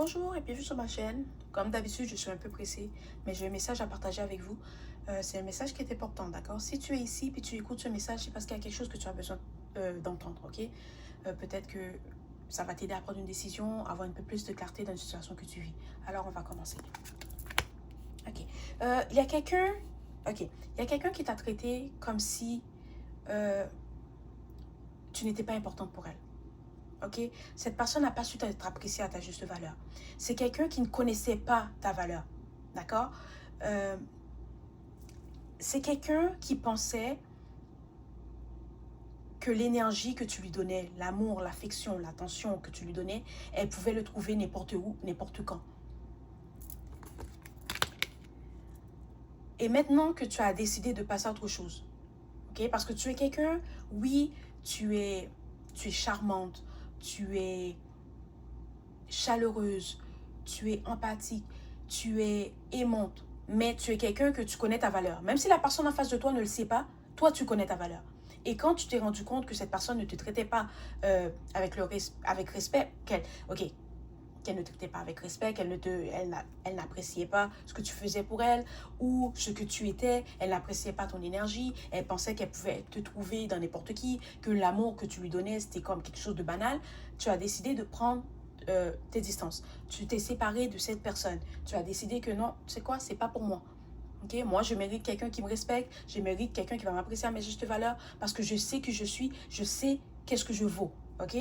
Bonjour et bienvenue sur ma chaîne. Comme d'habitude, je suis un peu pressée, mais j'ai un message à partager avec vous. C'est un message qui est important, d'accord? Si tu es ici et tu écoutes ce message, c'est parce qu'il y a quelque chose que tu as besoin d'entendre, ok? Peut-être que ça va t'aider à prendre une décision, avoir un peu plus de clarté dans une situation que tu vis. Alors, on va commencer. Ok. Il y a quelqu'un, ok. Il y a quelqu'un qui t'a traité comme si euh, tu n'étais pas importante pour elle. Ok, cette personne n'a pas su t'être appréciée à ta juste valeur. C'est quelqu'un qui ne connaissait pas ta valeur. D'accord. Euh, c'est quelqu'un qui pensait que l'énergie que tu lui donnais, l'amour, l'affection, l'attention que tu lui donnais, elle pouvait le trouver n'importe où, n'importe quand. Et maintenant que tu as décidé de passer à autre chose, ok, parce que tu es quelqu'un, oui, tu es charmante, tu es chaleureuse, tu es empathique, tu es aimante, mais tu es quelqu'un que tu connais ta valeur. Même si la personne en face de toi ne le sait pas, toi, tu connais ta valeur. Et quand tu t'es rendu compte que cette personne ne te traitait pas avec respect, qu'elle ne te traitait pas avec respect, elle n'appréciait pas ce que tu faisais pour elle ou ce que tu étais, elle n'appréciait pas ton énergie, elle pensait qu'elle pouvait te trouver dans n'importe qui, que l'amour que tu lui donnais, c'était comme quelque chose de banal, tu as décidé de prendre tes distances. Tu t'es séparé de cette personne. Tu as décidé que non, tu sais quoi, c'est pas pour moi. Okay? Moi, je mérite quelqu'un qui me respecte, je mérite quelqu'un qui va m'apprécier à mes justes valeurs parce que je sais qui je suis, je sais qu'est-ce que je vaux. Ok?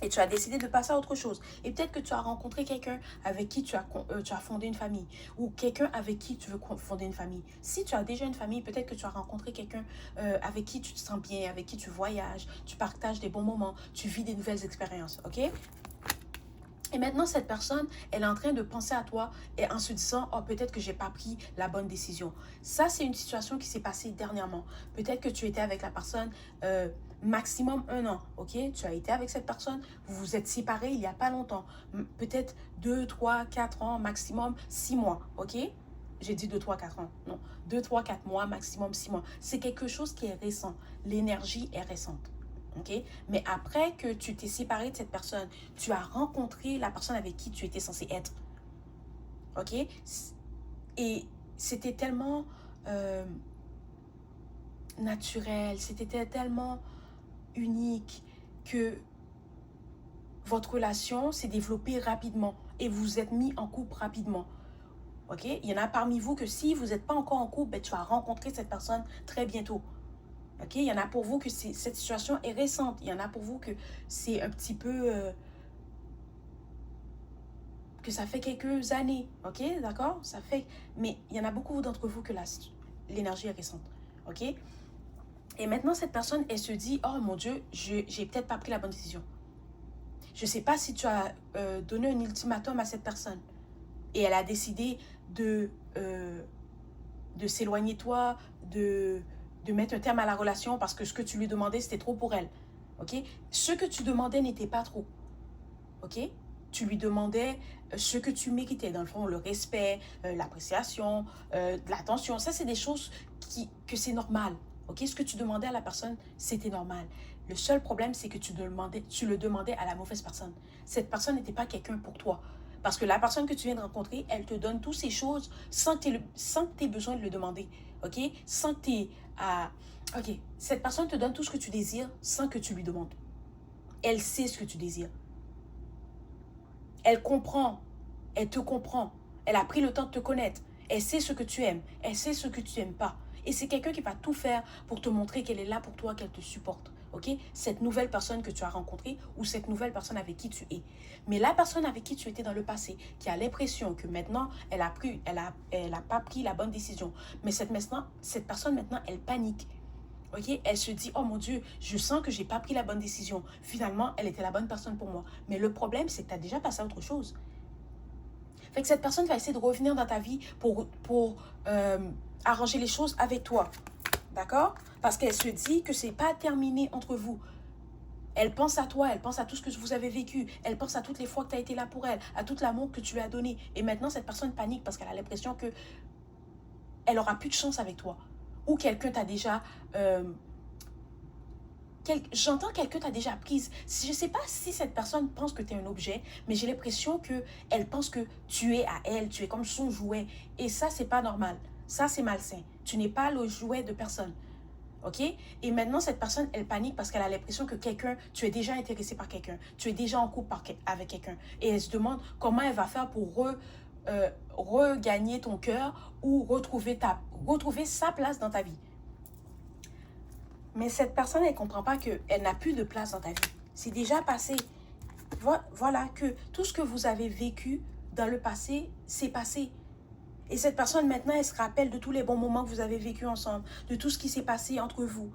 Et tu as décidé de passer à autre chose. Et peut-être que tu as rencontré quelqu'un avec qui tu as fondé une famille. Ou quelqu'un avec qui tu veux fonder une famille. Si tu as déjà une famille, peut-être que tu as rencontré quelqu'un avec qui tu te sens bien, avec qui tu voyages, tu partages des bons moments, tu vis des nouvelles expériences. Ok? Et maintenant, cette personne, elle est en train de penser à toi et en se disant, oh, peut-être que j'ai pas pris la bonne décision. Ça, c'est une situation qui s'est passée dernièrement. Peut-être que tu étais avec la personne maximum 1 an, ok? Tu as été avec cette personne, vous vous êtes séparés il y a pas longtemps. Peut-être 2, 3, 4 ans, maximum 6 mois, ok? J'ai dit 2, 3, 4 ans. Non, 2, 3, 4 mois, maximum 6 mois. C'est quelque chose qui est récent. L'énergie est récente. Okay? Mais après que tu t'es séparé de cette personne, tu as rencontré la personne avec qui tu étais censé être. Ok? Et c'était tellement naturel, c'était tellement unique que votre relation s'est développée rapidement et vous vous êtes mis en couple rapidement. Ok? Il y en a parmi vous que si vous n'êtes pas encore en couple, ben, tu vas rencontrer cette personne très bientôt. Ok? Il y en a pour vous que cette situation est récente. Il y en a pour vous que c'est un petit peu... que ça fait quelques années, ok, d'accord, ça fait, mais il y en a beaucoup d'entre vous que l'énergie est récente, ok, et maintenant cette personne, elle se dit, oh mon Dieu, j'ai peut-être pas pris la bonne décision, je sais pas si tu as donné un ultimatum à cette personne, et elle a décidé de s'éloigner de toi, de mettre un terme à la relation parce que ce que tu lui demandais, c'était trop pour elle, ok, ce que tu demandais n'était pas trop, ok, tu lui demandais ce que tu méritais, dans le fond, le respect, l'appréciation, l'attention. Ça, c'est des choses que c'est normal. Ok, ce que tu demandais à la personne, c'était normal. Le seul problème, c'est que tu le demandais à la mauvaise personne. Cette personne n'était pas quelqu'un pour toi. Parce que la personne que tu viens de rencontrer, elle te donne toutes ces choses sans que tu aies besoin de le demander. Ok, sans que tu aies à... Ok, cette personne te donne tout ce que tu désires sans que tu lui demandes. Elle sait ce que tu désires. Elle comprend, elle te comprend, elle a pris le temps de te connaître, elle sait ce que tu aimes, elle sait ce que tu n'aimes pas. Et c'est quelqu'un qui va tout faire pour te montrer qu'elle est là pour toi, qu'elle te supporte. Ok? Cette nouvelle personne que tu as rencontrée ou cette nouvelle personne avec qui tu es. Mais la personne avec qui tu étais dans le passé, qui a l'impression que maintenant, elle a pas pris la bonne décision. Mais cette personne maintenant, elle panique. Ok, elle se dit, oh mon Dieu, je sens que j'ai pas pris la bonne décision. Finalement, elle était la bonne personne pour moi. Mais le problème, c'est que tu as déjà passé à autre chose. Fait que cette personne va essayer de revenir dans ta vie pour arranger les choses avec toi. D'accord? Parce qu'elle se dit que c'est pas terminé entre vous. Elle pense à toi, elle pense à tout ce que vous avez vécu, elle pense à toutes les fois que tu as été là pour elle, à tout l'amour que tu lui as donné. Et maintenant, cette personne panique parce qu'elle a l'impression que elle aura plus de chance avec toi. Ou quelqu'un t'a déjà J'entends quelqu'un t'a déjà prise. Je ne sais pas si cette personne pense que tu es un objet, mais j'ai l'impression qu'elle pense que tu es à elle, tu es comme son jouet. Et ça, c'est pas normal. Ça, c'est malsain. Tu n'es pas le jouet de personne. OK? Et maintenant, cette personne, elle panique parce qu'elle a l'impression que tu es déjà intéressé par quelqu'un. Tu es déjà en couple avec quelqu'un. Et elle se demande comment elle va faire pour regagner ton cœur ou retrouver sa place dans ta vie. Mais cette personne, elle ne comprend pas qu'elle n'a plus de place dans ta vie. C'est déjà passé. Voilà, que tout ce que vous avez vécu dans le passé, c'est passé. Et cette personne, maintenant, elle se rappelle de tous les bons moments que vous avez vécu ensemble, de tout ce qui s'est passé entre vous.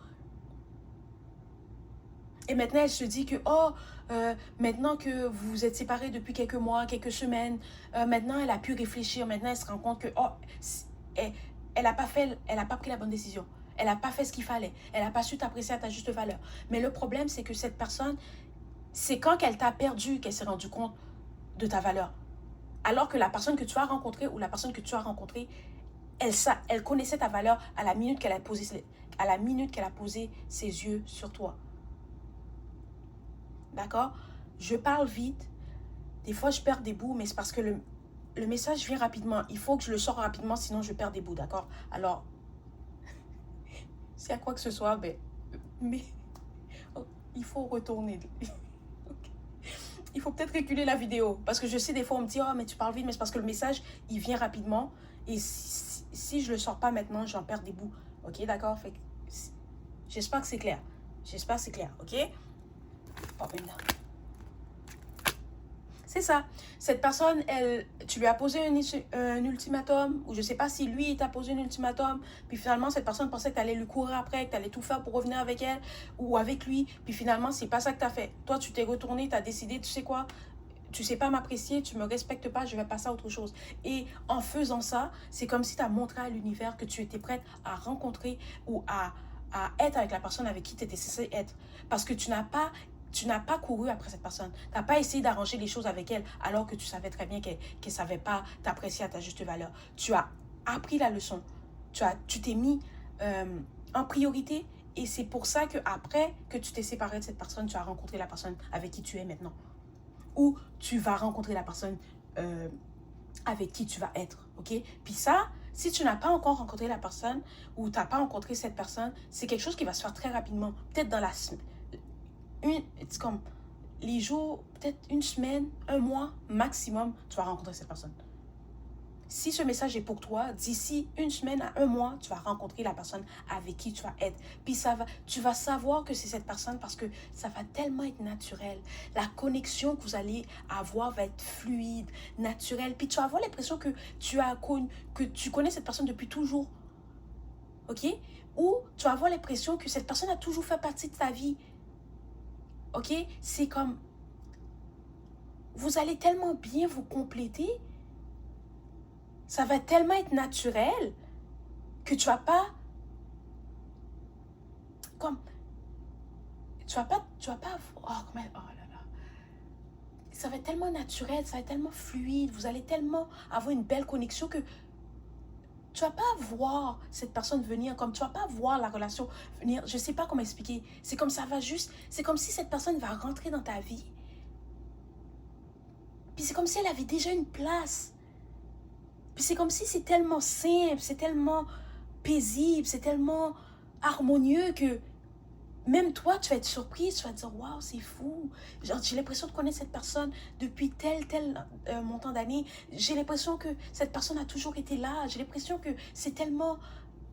Et maintenant, elle se dit que, maintenant que vous vous êtes séparés depuis quelques mois, quelques semaines, maintenant, elle a pu réfléchir. Maintenant, elle se rend compte que, elle n'a pas pris la bonne décision. Elle n'a pas fait ce qu'il fallait. Elle n'a pas su t'apprécier à ta juste valeur. Mais le problème, c'est que cette personne, c'est quand qu'elle t'a perdu qu'elle s'est rendue compte de ta valeur. Alors que la personne que tu as rencontrée ou la personne que tu as rencontrée, elle connaissait ta valeur à la minute qu'elle a posé ses yeux sur toi. D'accord? Je parle vite. Des fois, je perds des bouts, mais c'est parce que le message vient rapidement. Il faut que je le sorte rapidement, sinon je perds des bouts, d'accord? Alors, s'il y a quoi que ce soit, mais il faut retourner. Il faut peut-être reculer la vidéo. Parce que je sais, des fois, on me dit, oh, mais tu parles vite, mais c'est parce que le message, il vient rapidement. Et si je le sors pas maintenant, j'en perds des bouts. OK, d'accord? J'espère que c'est clair. J'espère que c'est clair, OK? Oh, maintenant. C'est ça. Cette personne, tu lui as posé un ultimatum, ou je ne sais pas si lui t'a posé un ultimatum, puis finalement, cette personne pensait que tu allais lui courir après, que tu allais tout faire pour revenir avec elle ou avec lui, puis finalement, c'est pas ça que tu as fait. Toi, tu t'es retourné, tu as décidé, tu sais quoi, tu sais pas m'apprécier, tu me respectes pas, je vais passer à autre chose. Et en faisant ça, c'est comme si tu as montré à l'univers que tu étais prête à rencontrer ou à être avec la personne avec qui tu étais censée être. Parce que tu n'as pas couru après cette personne. Tu n'as pas essayé d'arranger les choses avec elle alors que tu savais très bien qu'elle ne savait pas t'apprécier à ta juste valeur. Tu as appris la leçon. Tu t'es mis en priorité et c'est pour ça qu'après que tu t'es séparé de cette personne, tu as rencontré la personne avec qui tu es maintenant. Ou tu vas rencontrer la personne avec qui tu vas être. OK? Puis ça, si tu n'as pas encore rencontré la personne ou tu n'as pas rencontré cette personne, c'est quelque chose qui va se faire très rapidement. Peut-être dans la semaine. C'est comme les jours, peut-être une semaine, un mois maximum, tu vas rencontrer cette personne. Si ce message est pour toi, d'ici une semaine à un mois, tu vas rencontrer la personne avec qui tu vas être. Puis tu vas savoir que c'est cette personne parce que ça va tellement être naturel. La connexion que vous allez avoir va être fluide, naturelle. Puis tu vas avoir l'impression que tu connais cette personne depuis toujours. OK? Ou tu vas avoir l'impression que cette personne a toujours fait partie de ta vie. OK? C'est comme, vous allez tellement bien vous compléter, ça va tellement être naturel que tu vas pas, oh là là. Ça va être tellement naturel, ça va être tellement fluide, vous allez tellement avoir une belle connexion que tu vas pas voir cette personne venir, comme tu vas pas voir la relation venir. Je sais pas comment expliquer. C'est comme ça va juste, c'est comme si cette personne va rentrer dans ta vie. Puis c'est comme si elle avait déjà une place. Puis c'est comme si c'est tellement simple, c'est tellement paisible, c'est tellement harmonieux que même toi, tu vas être surprise, tu vas te dire, waouh, c'est fou. J'ai l'impression de connaître cette personne depuis tel montant d'années. J'ai l'impression que cette personne a toujours été là. J'ai l'impression que c'est tellement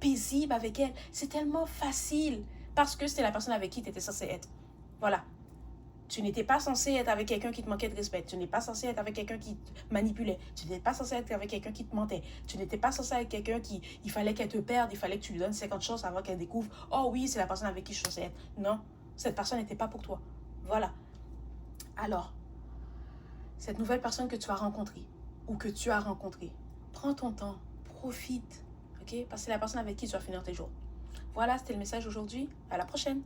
paisible avec elle. C'est tellement facile parce que c'était la personne avec qui tu étais censé être. Voilà. Tu n'étais pas censé être avec quelqu'un qui te manquait de respect. Tu n'es pas censé être avec quelqu'un qui te manipulait. Tu n'étais pas censé être avec quelqu'un qui te mentait. Tu n'étais pas censé être avec quelqu'un il fallait qu'elle te perde, il fallait que tu lui donnes 50 chances avant qu'elle découvre, oh oui, c'est la personne avec qui je suis censée être. Non, cette personne n'était pas pour toi. Voilà. Alors, cette nouvelle personne que tu vas rencontrer ou que tu as rencontrée, prends ton temps, profite, ok? Parce que c'est la personne avec qui tu vas finir tes jours. Voilà, c'était le message aujourd'hui. À la prochaine.